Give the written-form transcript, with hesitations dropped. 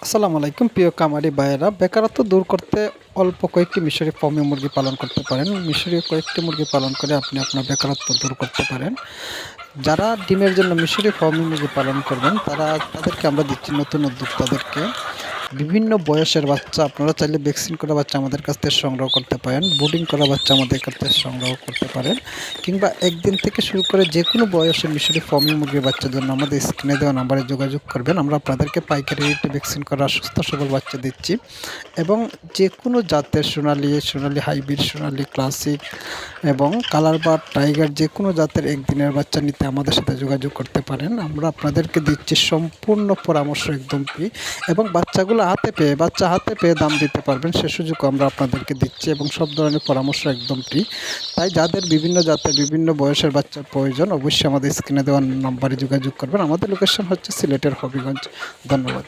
আসসালামু আলাইকুম প্রিয় কামারি ভাইয়েরা, বেকারত্ব দূর করতে অল্প কয়েকটি মিশরি ফার্মে মুরগি পালন করতে পারেন। মিশরি কয়েকটি মুরগি পালন করে আপনি আপনার বেকারত্ব দূর করতে পারেন। যারা ডিমের জন্য মিশরি ফার্মে মুরগি পালন করবেন তাদেরকে আমরা দিচ্ছি নতুন উদ্যোক্তাদেরকে বিভিন্ন বয়সের বাচ্চা। আপনারা চাইলে ভ্যাকসিন করা বাচ্চা আমাদের কাছ থেকে সংগ্রহ করতে পারেন, বোর্ডিং করা বাচ্চা আমাদের কাছ থেকে সংগ্রহ করতে পারেন, কিংবা একদিন থেকে শুরু করে যে কোনো বয়সের মিশরি ফার্মি মুরগির বাচ্চার জন্য আমাদের স্ক্রিনে দেওয়া নাম্বারে যোগাযোগ করবেন। আমরা আপনাদেরকে পাইকারি রেটে ভ্যাকসিন করা সুস্থ সবল বাচ্চা দিচ্ছি এবং যে কোনো জাতের সোনালি হাইব্রিড, সোনালি ক্লাসিক এবং কালার বার্ড, টাইগার যে কোনো জাতের একদিনের বাচ্চা নিতে আমাদের সাথে যোগাযোগ করতে পারেন। আমরা আপনাদেরকে দিচ্ছি সম্পূর্ণ পরামর্শ একদম ফ্রি এবং বাচ্চা হাতে পেয়ে দাম দিতে পারবেন সে সুযোগ আমরা আপনাদেরকে দিচ্ছি এবং সব ধরনের পরামর্শ একদম ফ্রি। তাই যাদের বিভিন্ন জাতের বিভিন্ন বয়সের বাচ্চার প্রয়োজন অবশ্যই আমাদের স্ক্রিনে দেওয়া নাম্বারে যোগাযোগ করবেন। আমাদের লোকেশন হচ্ছে সিলেটের হবিগঞ্জ। ধন্যবাদ।